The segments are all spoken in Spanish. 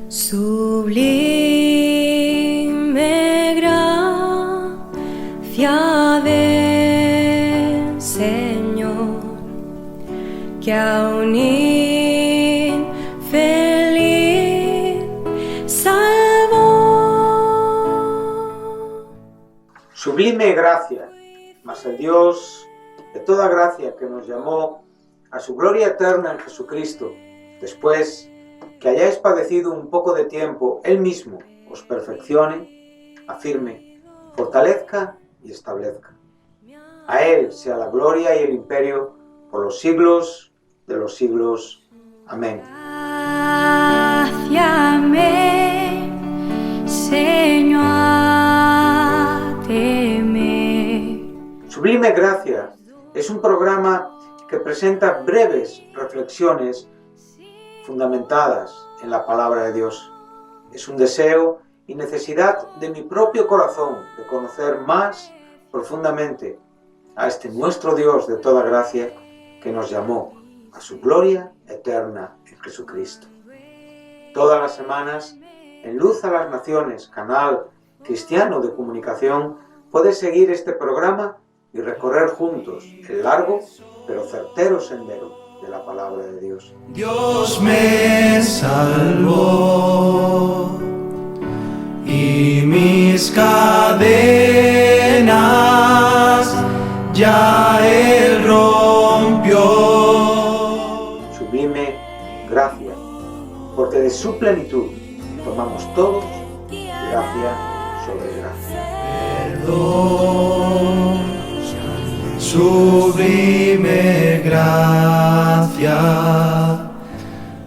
Sublime gracia del Señor, que a un infeliz salvó. Sublime gracia, mas el Dios de toda gracia que nos llamó a su gloria eterna en Jesucristo, después que hayáis padecido un poco de tiempo, Él mismo os perfeccione, afirme, fortalezca y establezca. A Él sea la gloria y el imperio por los siglos de los siglos. Amén. Gracia me enseñó a temer. Sublime Gracia es un programa que presenta breves reflexiones fundamentadas en la palabra de Dios. Es un deseo y necesidad de mi propio corazón de conocer más profundamente a este nuestro Dios de toda gracia que nos llamó a su gloria eterna en Jesucristo. Todas las semanas, en Luz a las Naciones, canal cristiano de comunicación, puedes seguir este programa y recorrer juntos el largo pero certero sendero de la palabra de Dios. Dios me salvó y mis cadenas ya Él rompió. Sublime gracia, porque de su plenitud tomamos todos gracia sobre gracia. Perdón, sublime gracia,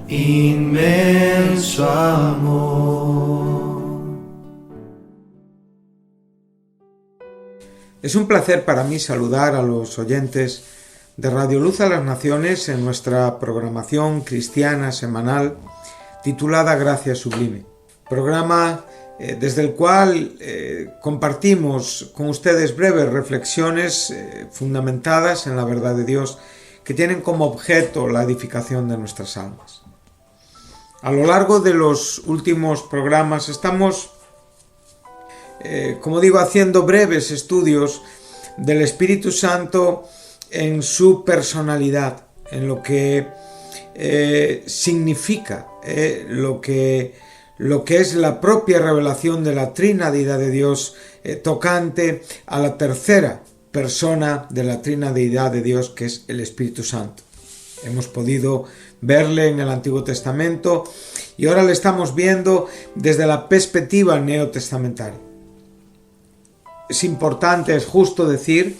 inmenso amor. Es un placer para mí saludar a los oyentes de Radio Luz a las Naciones en nuestra programación cristiana semanal titulada Gracia Sublime. Programa desde el cual compartimos con ustedes breves reflexiones fundamentadas en la verdad de Dios que tienen como objeto la edificación de nuestras almas. A lo largo de los últimos programas estamos, haciendo breves estudios del Espíritu Santo en su personalidad, en lo que significa lo que es la propia revelación de la Trinidad de Dios tocante a la tercera persona de la Trinidad de Dios, que es el Espíritu Santo. Hemos podido verle en el Antiguo Testamento y ahora le estamos viendo desde la perspectiva neotestamentaria. Es importante, es justo decir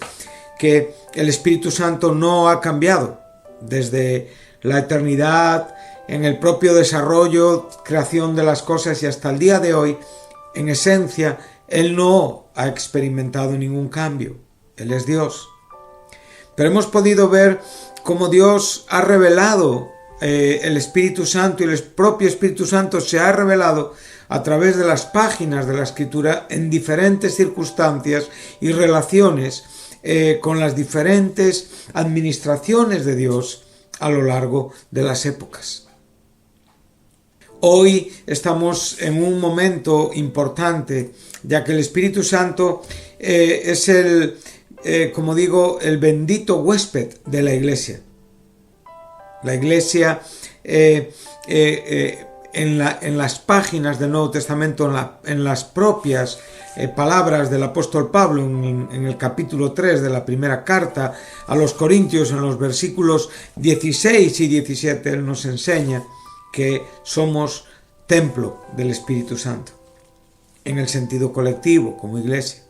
que el Espíritu Santo no ha cambiado desde la eternidad, en el propio desarrollo, creación de las cosas y hasta el día de hoy. En esencia, Él no ha experimentado ningún cambio. Él es Dios. Pero hemos podido ver cómo Dios ha revelado el Espíritu Santo, y el propio Espíritu Santo se ha revelado a través de las páginas de la Escritura en diferentes circunstancias y relaciones con las diferentes administraciones de Dios a lo largo de las épocas. Hoy estamos en un momento importante, ya que el Espíritu Santo es el bendito huésped de la Iglesia. La Iglesia en las páginas del Nuevo Testamento, en las propias palabras del apóstol Pablo en el capítulo 3 de la primera carta a los Corintios, en los versículos 16 y 17, él nos enseña que somos templo del Espíritu Santo, en el sentido colectivo, como iglesia,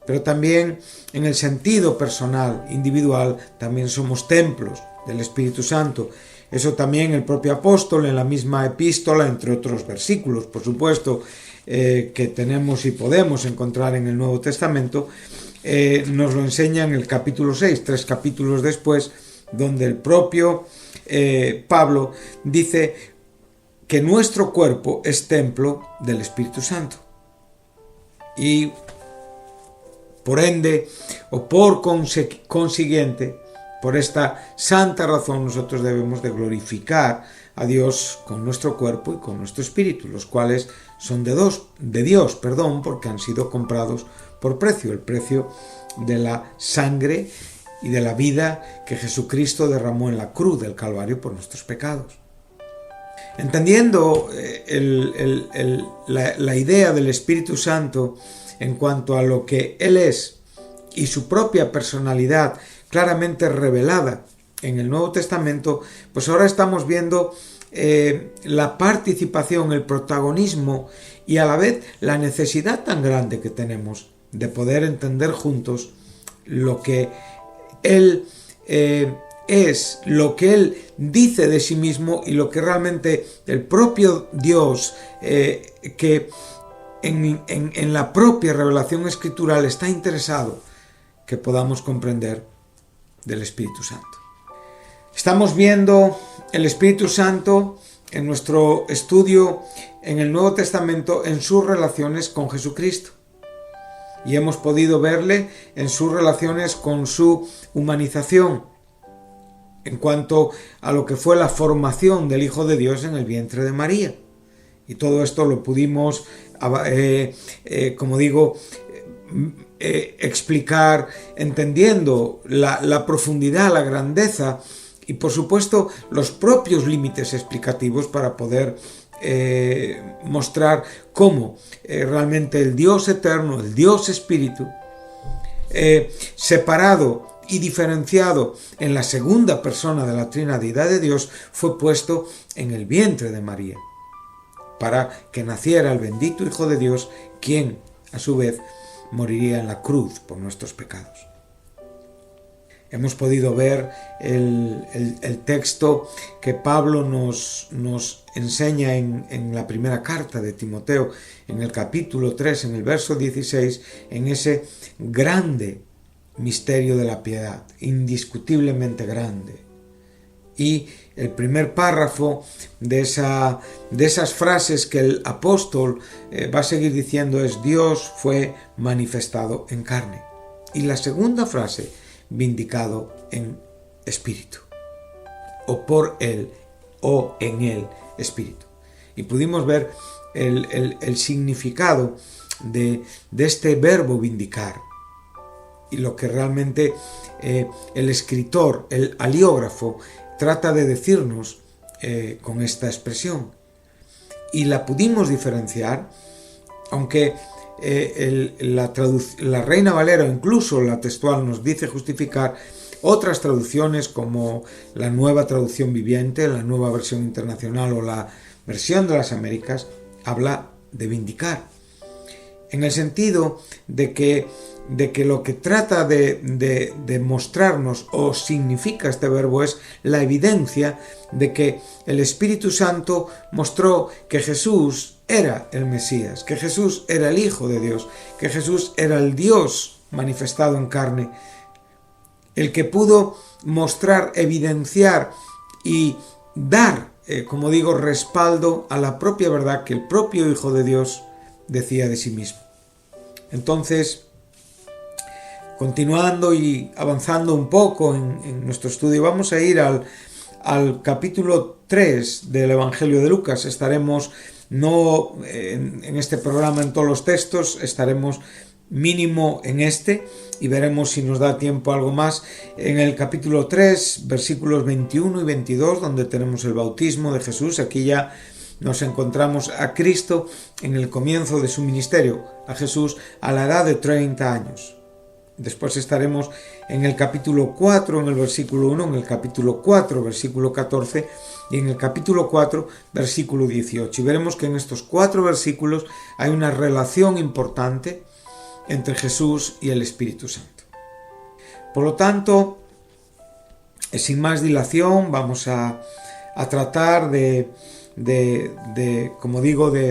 pero también en el sentido personal, individual, también somos templos del Espíritu Santo. Eso también el propio apóstol en la misma epístola, entre otros versículos, por supuesto, que tenemos y podemos encontrar en el Nuevo Testamento, nos lo enseña en el capítulo 6, 3 capítulos después, donde el propio Pablo dice que nuestro cuerpo es templo del Espíritu Santo. Y por ende, o por consiguiente, por esta santa razón, nosotros debemos de glorificar a Dios con nuestro cuerpo y con nuestro espíritu, los cuales son de Dios, porque han sido comprados por precio, el precio de la sangre y de la vida que Jesucristo derramó en la cruz del Calvario por nuestros pecados. Entendiendo la idea del Espíritu Santo en cuanto a lo que Él es y su propia personalidad claramente revelada en el Nuevo Testamento, pues ahora estamos viendo la participación, el protagonismo y a la vez la necesidad tan grande que tenemos de poder entender juntos lo que Él es, lo que Él dice de sí mismo y lo que realmente el propio Dios, que en la propia revelación escritural está interesado que podamos comprender del Espíritu Santo. Estamos viendo el Espíritu Santo en nuestro estudio en el Nuevo Testamento en sus relaciones con Jesucristo. Y hemos podido verle en sus relaciones con su humanización, en cuanto a lo que fue la formación del Hijo de Dios en el vientre de María. Y todo esto lo pudimos, explicar entendiendo la profundidad, la grandeza y por supuesto los propios límites explicativos para poder mostrar cómo realmente el Dios eterno, el Dios Espíritu, separado y diferenciado en la segunda persona de la Trinidad de Dios, fue puesto en el vientre de María, para que naciera el bendito Hijo de Dios, quien a su vez moriría en la cruz por nuestros pecados. Hemos podido ver el texto que Pablo nos enseña en la primera carta de Timoteo, en el capítulo 3, en el verso 16, en ese grande misterio de la piedad, indiscutiblemente grande. Y el primer párrafo de esas frases que el apóstol va a seguir diciendo es: Dios fue manifestado en carne. Y la segunda frase, vindicado en espíritu, o por él, o en el espíritu. Y pudimos ver el significado de este verbo vindicar, y lo que realmente el escritor, el aliógrafo, trata de decirnos con esta expresión. Y la pudimos diferenciar, aunque la Reina Valera, incluso la textual, nos dice justificar. Otras traducciones, como la Nueva Traducción Viviente, la Nueva Versión Internacional o la Versión de las Américas, habla de vindicar, en el sentido de que lo que trata de mostrarnos o significa este verbo es la evidencia de que el Espíritu Santo mostró que Jesús era el Mesías, que Jesús era el Hijo de Dios, que Jesús era el Dios manifestado en carne, el que pudo mostrar, evidenciar y dar, respaldo a la propia verdad que el propio Hijo de Dios decía de sí mismo. Entonces, continuando y avanzando un poco en nuestro estudio, vamos a ir al capítulo 3 del Evangelio de Lucas. Estaremos, no en este programa en todos los textos, estaremos mínimo en este, y veremos si nos da tiempo algo más en el capítulo 3, versículos 21 y 22, donde tenemos el bautismo de Jesús. Aquí ya nos encontramos a Cristo en el comienzo de su ministerio, a Jesús a la edad de 30 años. Después estaremos en el capítulo 4, en el versículo 1, en el capítulo 4, versículo 14, y en el capítulo 4, versículo 18. Y veremos que en estos 4 versículos hay una relación importante entre Jesús y el Espíritu Santo. Por lo tanto, sin más dilación, vamos a tratar de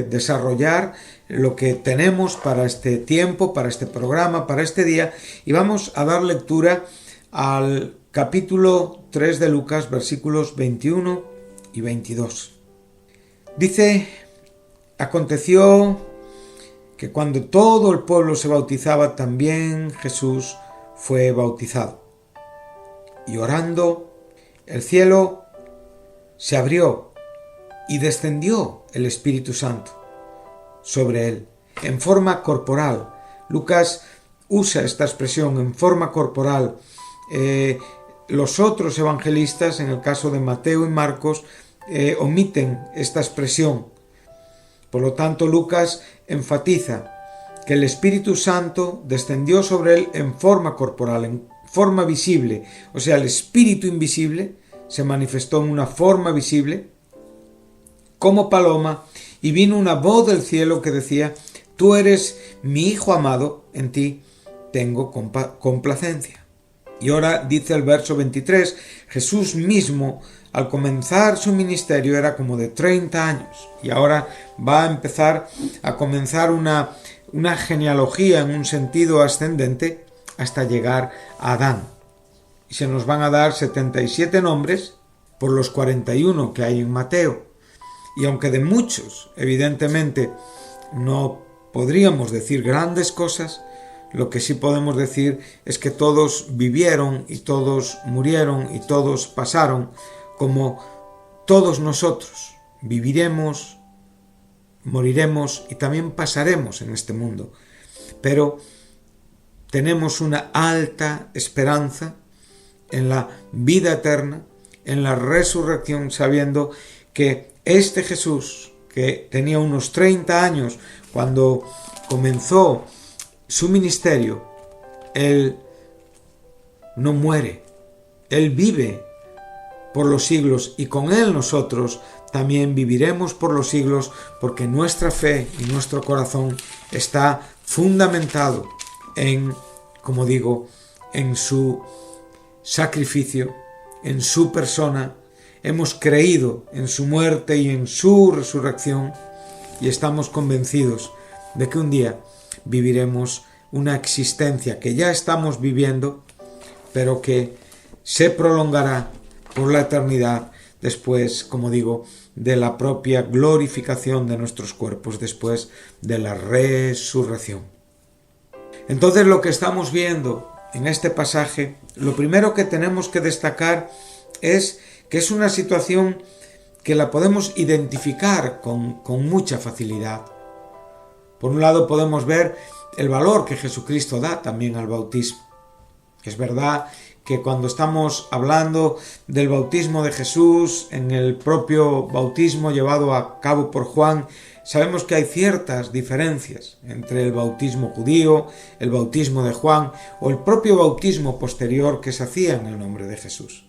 desarrollar lo que tenemos para este tiempo, para este programa, para este día, y vamos a dar lectura al capítulo 3 de Lucas, versículos 21 y 22. Dice: aconteció que cuando todo el pueblo se bautizaba, también Jesús fue bautizado. Y orando, el cielo se abrió, y descendió el Espíritu Santo sobre él, en forma corporal. Lucas usa esta expresión en forma corporal. Los otros evangelistas, en el caso de Mateo y Marcos, omiten esta expresión. Por lo tanto, Lucas enfatiza que el Espíritu Santo descendió sobre él en forma corporal, en forma visible. O sea, el Espíritu invisible se manifestó en una forma visible, como paloma, y vino una voz del cielo que decía: tú eres mi Hijo amado, en ti tengo complacencia. Y ahora dice el verso 23, Jesús mismo al comenzar su ministerio era como de 30 años y ahora va a empezar a comenzar una genealogía en un sentido ascendente hasta llegar a Adán. Y se nos van a dar 77 nombres por los 41 que hay en Mateo. Y aunque de muchos, evidentemente, no podríamos decir grandes cosas, lo que sí podemos decir es que todos vivieron y todos murieron y todos pasaron, como todos nosotros viviremos, moriremos y también pasaremos en este mundo. Pero tenemos una alta esperanza en la vida eterna, en la resurrección, sabiendo que este Jesús, que tenía unos 30 años cuando comenzó su ministerio, Él no muere, Él vive por los siglos y con Él nosotros también viviremos por los siglos, porque nuestra fe y nuestro corazón está fundamentado en, como digo, en su sacrificio, en su persona. Hemos creído en su muerte y en su resurrección y estamos convencidos de que un día viviremos una existencia que ya estamos viviendo, pero que se prolongará por la eternidad después, como digo, de la propia glorificación de nuestros cuerpos, después de la resurrección. Entonces, lo que estamos viendo en este pasaje, lo primero que tenemos que destacar es que es una situación que la podemos identificar con mucha facilidad. Por un lado podemos ver el valor que Jesucristo da también al bautismo. Es verdad que cuando estamos hablando del bautismo de Jesús, en el propio bautismo llevado a cabo por Juan, sabemos que hay ciertas diferencias entre el bautismo judío, el bautismo de Juan o el propio bautismo posterior que se hacía en el nombre de Jesús.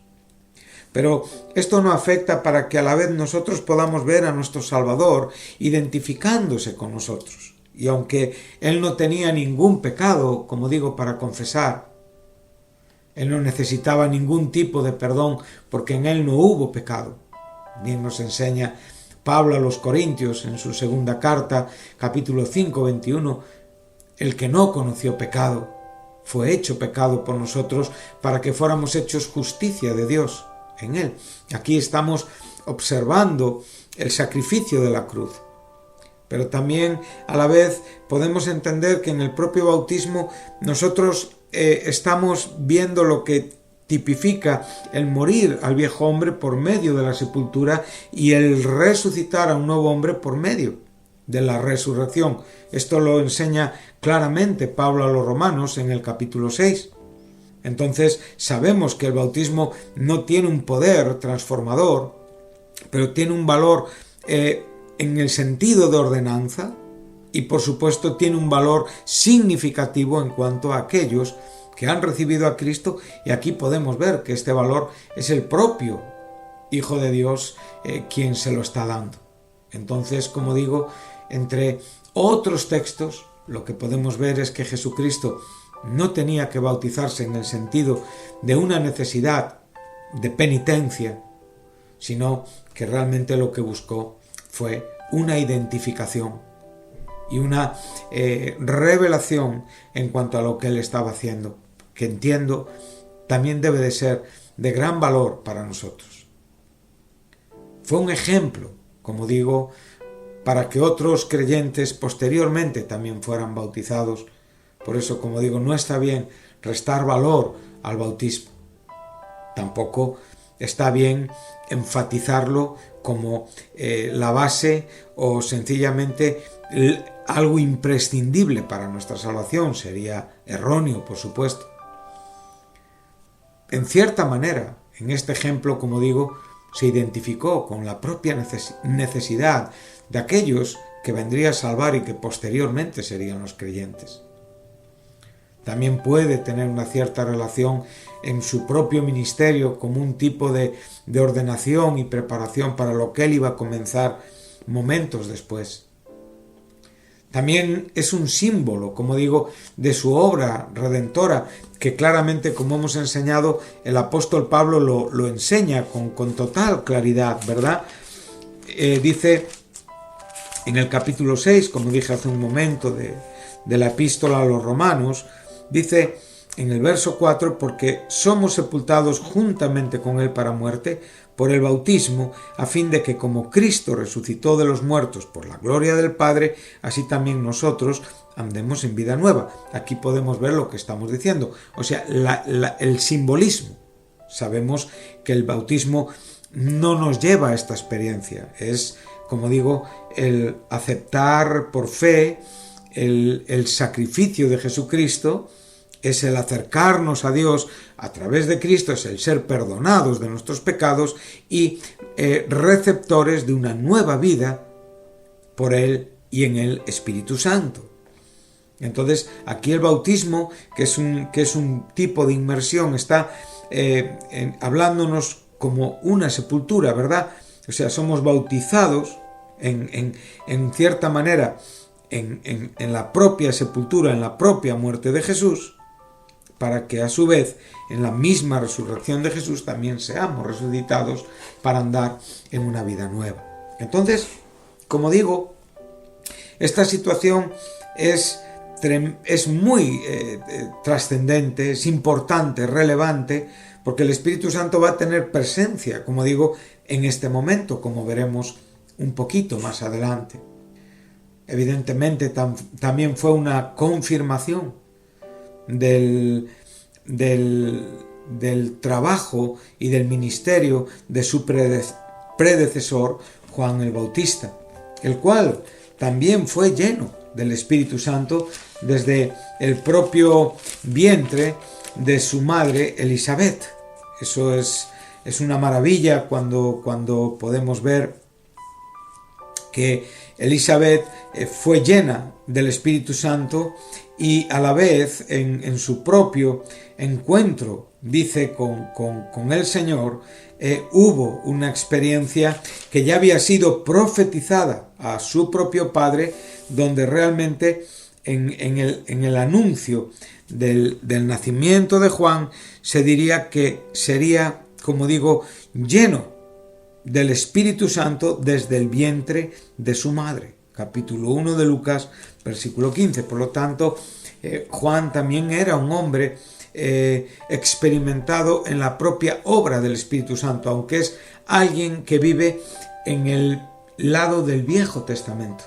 Pero esto no afecta para que a la vez nosotros podamos ver a nuestro Salvador identificándose con nosotros. Y aunque Él no tenía ningún pecado, como digo, para confesar, Él no necesitaba ningún tipo de perdón porque en Él no hubo pecado. Bien nos enseña Pablo a los Corintios en su segunda carta, capítulo 5, 21, el que no conoció pecado fue hecho pecado por nosotros para que fuéramos hechos justicia de Dios en Él. Aquí estamos observando el sacrificio de la cruz. Pero también a la vez podemos entender que en el propio bautismo nosotros estamos viendo lo que tipifica el morir al viejo hombre por medio de la sepultura y el resucitar a un nuevo hombre por medio de la resurrección. Esto lo enseña claramente Pablo a los Romanos en el capítulo 6. Entonces sabemos que el bautismo no tiene un poder transformador, pero tiene un valor en el sentido de ordenanza y por supuesto tiene un valor significativo en cuanto a aquellos que han recibido a Cristo, y aquí podemos ver que este valor es el propio Hijo de Dios quien se lo está dando. Entonces, como digo, entre otros textos lo que podemos ver es que Jesucristo no tenía que bautizarse en el sentido de una necesidad de penitencia, sino que realmente lo que buscó fue una identificación y una revelación en cuanto a lo que Él estaba haciendo, que entiendo también debe de ser de gran valor para nosotros. Fue un ejemplo, como digo, para que otros creyentes posteriormente también fueran bautizados. Por eso, como digo, no está bien restar valor al bautismo. Tampoco está bien enfatizarlo como la base o sencillamente algo imprescindible para nuestra salvación. Sería erróneo, por supuesto. En cierta manera, en este ejemplo, como digo, se identificó con la propia necesidad de aquellos que vendría a salvar y que posteriormente serían los creyentes. También puede tener una cierta relación en su propio ministerio como un tipo de ordenación y preparación para lo que él iba a comenzar momentos después. También es un símbolo, como digo, de su obra redentora, que claramente, como hemos enseñado, el apóstol Pablo lo enseña con total claridad, ¿verdad? Dice en el capítulo 6, como dije hace un momento, de la epístola a los romanos, dice en el verso 4, porque somos sepultados juntamente con él para muerte por el bautismo, a fin de que como Cristo resucitó de los muertos por la gloria del Padre, así también nosotros andemos en vida nueva. Aquí podemos ver lo que estamos diciendo, o sea, el simbolismo. Sabemos que el bautismo no nos lleva a esta experiencia, es, como digo, el aceptar por fe el sacrificio de Jesucristo, es el acercarnos a Dios a través de Cristo, es el ser perdonados de nuestros pecados y receptores de una nueva vida por Él y en el Espíritu Santo. Entonces, aquí el bautismo, que es un tipo de inmersión, está hablándonos como una sepultura, ¿verdad? O sea, somos bautizados en cierta manera en la propia sepultura, en la propia muerte de Jesús, para que a su vez en la misma resurrección de Jesús también seamos resucitados para andar en una vida nueva. Entonces, como digo, esta situación es muy trascendente, es importante, relevante, porque el Espíritu Santo va a tener presencia, como digo, en este momento, como veremos un poquito más adelante. Evidentemente también fue una confirmación del trabajo y del ministerio de su predecesor Juan el Bautista, el cual también fue lleno del Espíritu Santo desde el propio vientre de su madre Elizabeth. Eso es una maravilla cuando podemos ver que Elizabeth fue llena del Espíritu Santo y a la vez en su propio encuentro, dice, con el Señor, hubo una experiencia que ya había sido profetizada a su propio padre, donde realmente en el anuncio del nacimiento de Juan se diría que sería, como digo, lleno del Espíritu Santo desde el vientre de su madre. Capítulo 1 de Lucas, versículo 15. Por lo tanto, Juan también era un hombre experimentado en la propia obra del Espíritu Santo, aunque es alguien que vive en el lado del Viejo Testamento,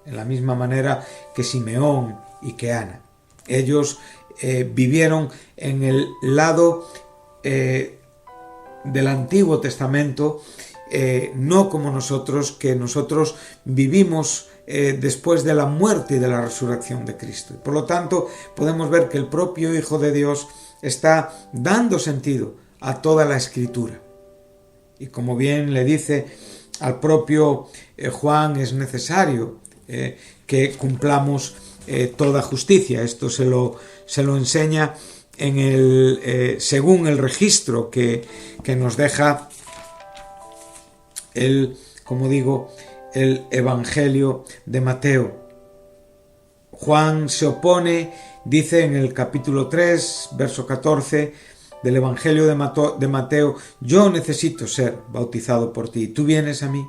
en la misma manera que Simeón y que Ana. Ellos vivieron en el lado del Antiguo Testamento, no como nosotros, que nosotros vivimos después de la muerte y de la resurrección de Cristo. Por lo tanto, podemos ver que el propio Hijo de Dios está dando sentido a toda la Escritura. Y como bien le dice al propio Juan, es necesario que cumplamos toda justicia. Esto se lo enseña según el registro que nos deja como digo, el Evangelio de Mateo. Juan se opone, dice en el capítulo 3, verso 14 del Evangelio de Mateo: yo necesito ser bautizado por ti, ¿tú vienes a mí?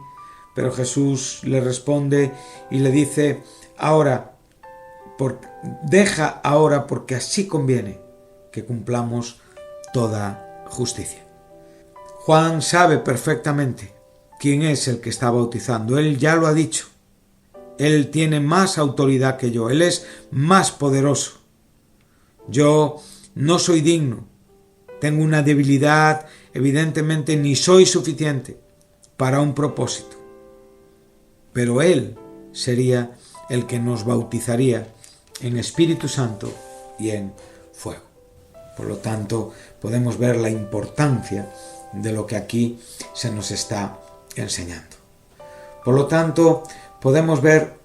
Pero Jesús le responde y le dice: deja ahora, porque así conviene que cumplamos toda justicia. Juan sabe perfectamente quién es el que está bautizando. Él ya lo ha dicho. Él tiene más autoridad que yo. Él es más poderoso. Yo no soy digno. Tengo una debilidad evidentemente ni soy suficiente para un propósito, pero Él sería el que nos bautizaría en Espíritu Santo y en fuego. Por lo tanto, podemos ver la importancia de lo que aquí se nos está enseñando. Por lo tanto, podemos ver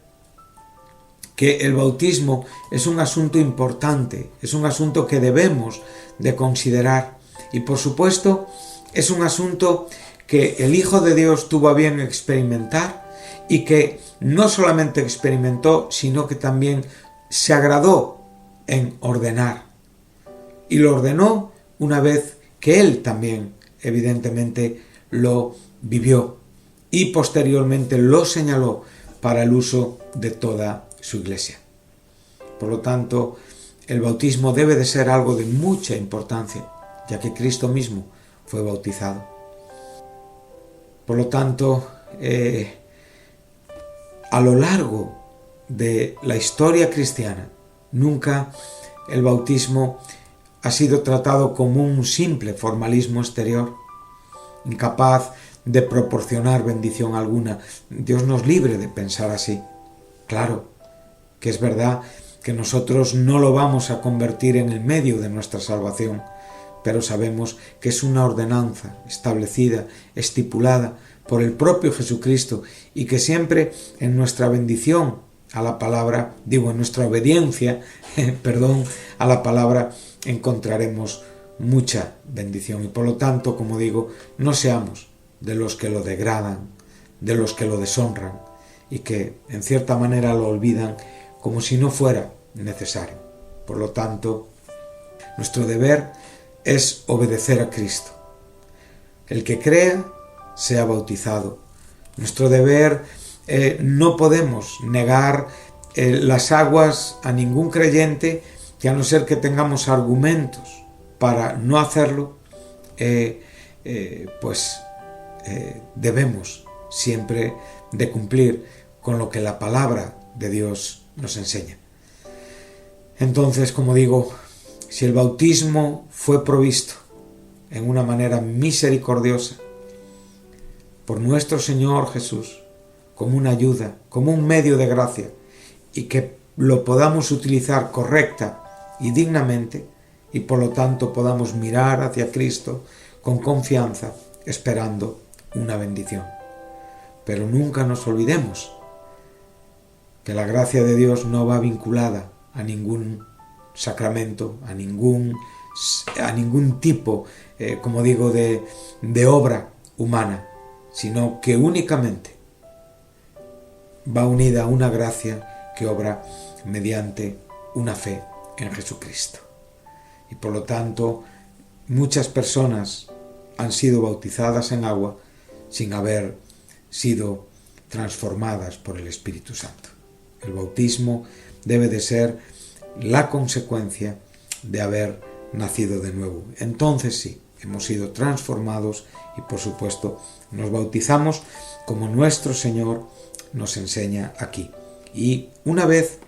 que el bautismo es un asunto importante, es un asunto que debemos de considerar y, por supuesto, es un asunto que el Hijo de Dios tuvo a bien experimentar y que no solamente experimentó, sino que también se agradó en ordenar. Y lo ordenó una vez que Él también, evidentemente, lo vivió y posteriormente lo señaló para el uso de toda su Iglesia. Por lo tanto, el bautismo debe de ser algo de mucha importancia, ya que Cristo mismo fue bautizado. Por lo tanto, a lo largo de la historia cristiana, nunca el bautismo ha sido tratado como un simple formalismo exterior, incapaz de proporcionar bendición alguna. Dios nos libre de pensar así. Claro que es verdad que nosotros no lo vamos a convertir en el medio de nuestra salvación, pero sabemos que es una ordenanza establecida, estipulada por el propio Jesucristo, y que siempre en nuestra bendición a la palabra, en nuestra obediencia, a la palabra, encontraremos mucha bendición. Y por lo tanto, como digo, no seamos de los que lo degradan, de los que lo deshonran y que en cierta manera lo olvidan como si no fuera necesario. Por lo tanto, nuestro deber es obedecer a Cristo. El que crea, sea bautizado. Nuestro deber, no podemos negar las aguas a ningún creyente, que a no ser que tengamos argumentos para no hacerlo, debemos siempre de cumplir con lo que la palabra de Dios nos enseña. Entonces, como digo, si el bautismo fue provisto en una manera misericordiosa por nuestro Señor Jesús, como una ayuda, como un medio de gracia, y que lo podamos utilizar correcta y dignamente, y por lo tanto podamos mirar hacia Cristo con confianza, esperando una bendición. Pero nunca nos olvidemos que la gracia de Dios no va vinculada a ningún sacramento, a ningún tipo, de obra humana, sino que únicamente va unida a una gracia que obra mediante una fe en Jesucristo. Y por lo tanto, muchas personas han sido bautizadas en agua sin haber sido transformadas por el Espíritu Santo. El bautismo debe de ser la consecuencia de haber nacido de nuevo. Entonces sí, hemos sido transformados y por supuesto nos bautizamos como nuestro Señor nos enseña aquí. Y una vez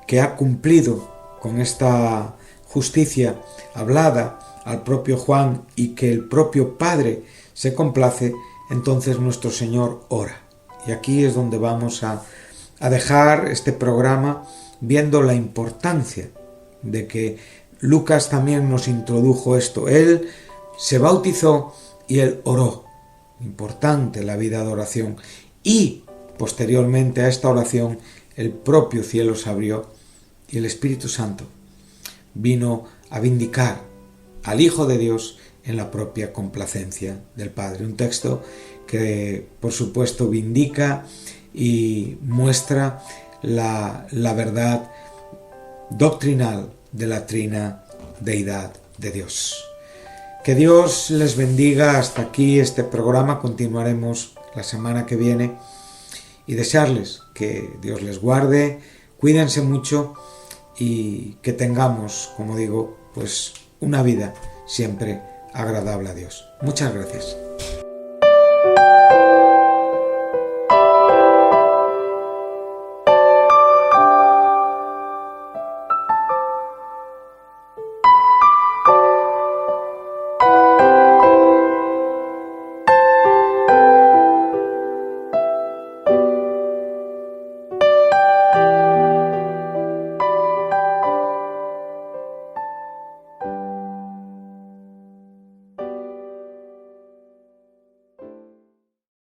que ha cumplido con esta justicia hablada al propio Juan y que el propio Padre se complace, entonces nuestro Señor ora. Y aquí es donde vamos a dejar este programa viendo la importancia de que Lucas también nos introdujo esto. Él se bautizó y él oró. Importante la vida de oración. Y posteriormente a esta oración el propio cielo se abrió y el Espíritu Santo vino a vindicar al Hijo de Dios en la propia complacencia del Padre. Un texto que por supuesto vindica y muestra la verdad doctrinal de la trina deidad de Dios. Que Dios les bendiga. Hasta aquí este programa. Continuaremos la semana que viene y desearles que Dios les guarde, cuídense mucho y que tengamos, como digo, una vida siempre agradable a Dios. Muchas gracias.